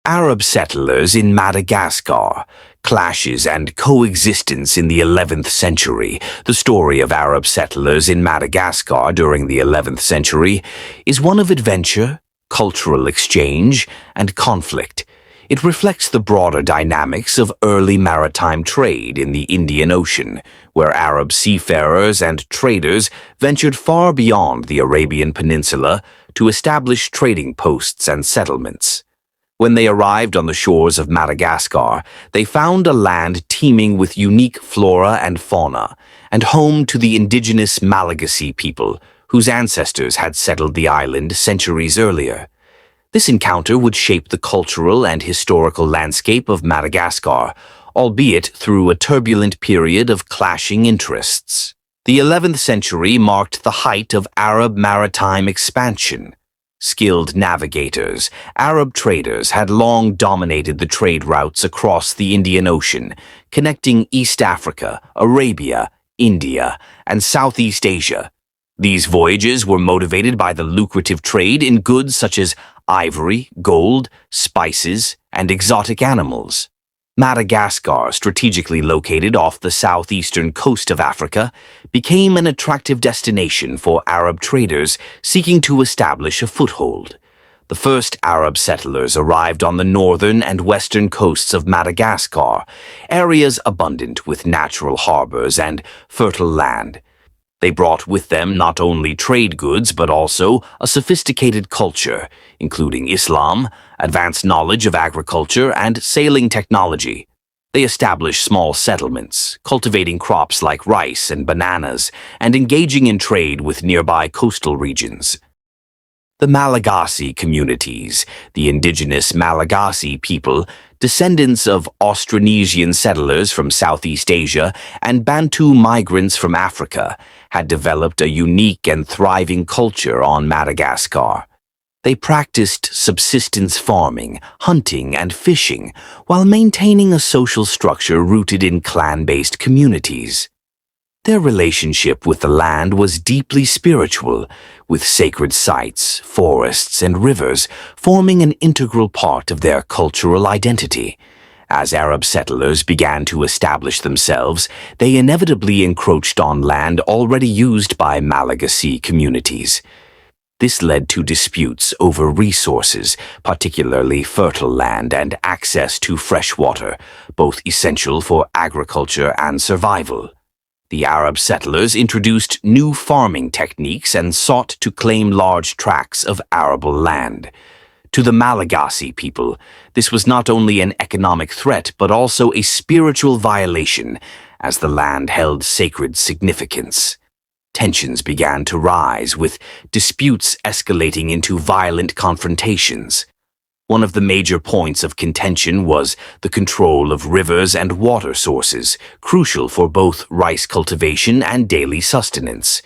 Arab settlers in Madagascar, clashes and coexistence in the 11th century. The story of Arab settlers in Madagascar during the 11th century is one of adventure, cultural exchange, and conflict. It reflects the broader dynamics of early maritime trade in the Indian Ocean, where Arab seafarers and traders ventured far beyond the Arabian Peninsula to establish trading posts and settlements. When they arrived on the shores of Madagascar, they found a land teeming with unique flora and fauna, and home to the indigenous Malagasy people, whose ancestors had settled the island centuries earlier. This encounter would shape the cultural and historical landscape of Madagascar, albeit through a turbulent period of clashing interests. The 11th century marked the height of Arab maritime expansion. Skilled navigators, Arab traders had long dominated the trade routes across the Indian Ocean, connecting East Africa, Arabia, India, and Southeast Asia. These voyages were motivated by the lucrative trade in goods such as ivory, gold, spices, and exotic animals. Madagascar, strategically located off the southeastern coast of Africa, became an attractive destination for Arab traders seeking to establish a foothold. The first Arab settlers arrived on the northern and western coasts of Madagascar, areas abundant with natural harbors and fertile land. They brought with them not only trade goods but also a sophisticated culture, including Islam, advanced knowledge of agriculture, and sailing technology. They established small settlements, cultivating crops like rice and bananas, and engaging in trade with nearby coastal regions. The Malagasy communities, the indigenous Malagasy people, descendants of Austronesian settlers from Southeast Asia and Bantu migrants from Africa, had developed a unique and thriving culture on Madagascar. They practiced subsistence farming, hunting, and fishing, while maintaining a social structure rooted in clan-based communities. Their relationship with the land was deeply spiritual, with sacred sites, forests, and rivers forming an integral part of their cultural identity. As Arab settlers began to establish themselves, they inevitably encroached on land already used by Malagasy communities. This led to disputes over resources, particularly fertile land and access to fresh water, both essential for agriculture and survival. The Arab settlers introduced new farming techniques and sought to claim large tracts of arable land. To the Malagasy people, this was not only an economic threat but also a spiritual violation, as the land held sacred significance. Tensions began to rise, with disputes escalating into violent confrontations. One of the major points of contention was the control of rivers and water sources, crucial for both rice cultivation and daily sustenance.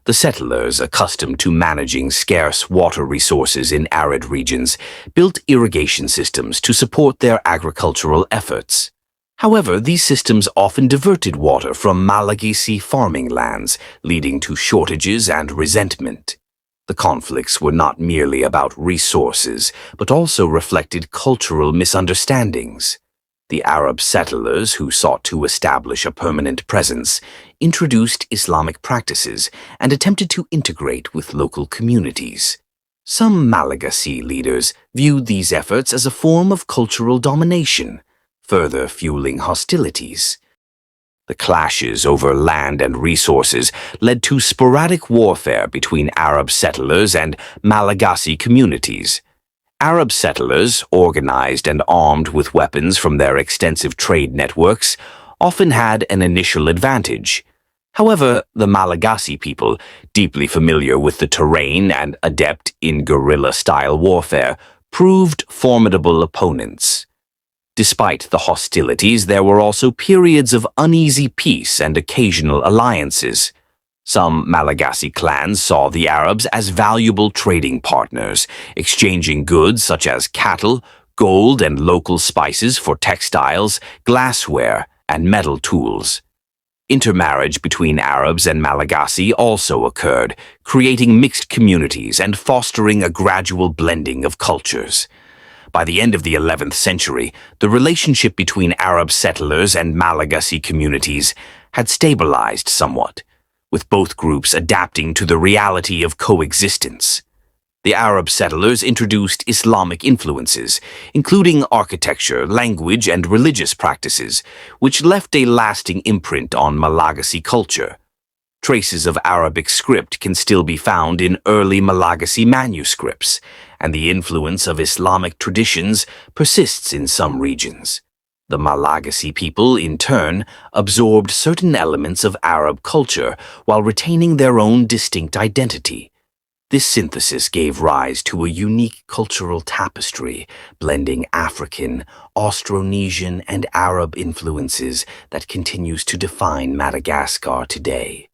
The settlers, accustomed to managing scarce water resources in arid regions, built irrigation systems to support their agricultural efforts. However, these systems often diverted water from Malagasy farming lands, leading to shortages and resentment. The conflicts were not merely about resources, but also reflected cultural misunderstandings. The Arab settlers, who sought to establish a permanent presence, introduced Islamic practices and attempted to integrate with local communities. Some Malagasy leaders viewed these efforts as a form of cultural domination, further fueling hostilities. The clashes over land and resources led to sporadic warfare between Arab settlers and Malagasy communities. Arab settlers, organized and armed with weapons from their extensive trade networks, often had an initial advantage. However, the Malagasy people, deeply familiar with the terrain and adept in guerrilla-style warfare, proved formidable opponents. Despite the hostilities, there were also periods of uneasy peace and occasional alliances. Some Malagasy clans saw the Arabs as valuable trading partners, exchanging goods such as cattle, gold, and local spices for textiles, glassware, and metal tools. Intermarriage between Arabs and Malagasy also occurred, creating mixed communities and fostering a gradual blending of cultures. By the end of the 11th century, the relationship between Arab settlers and Malagasy communities had stabilized somewhat, with both groups adapting to the reality of coexistence. The Arab settlers introduced Islamic influences, including architecture, language, and religious practices, which left a lasting imprint on Malagasy culture. Traces of Arabic script can still be found in early Malagasy manuscripts, and the influence of Islamic traditions persists in some regions. The Malagasy people, in turn, absorbed certain elements of Arab culture while retaining their own distinct identity. This synthesis gave rise to a unique cultural tapestry, blending African, Austronesian, and Arab influences that continues to define Madagascar today.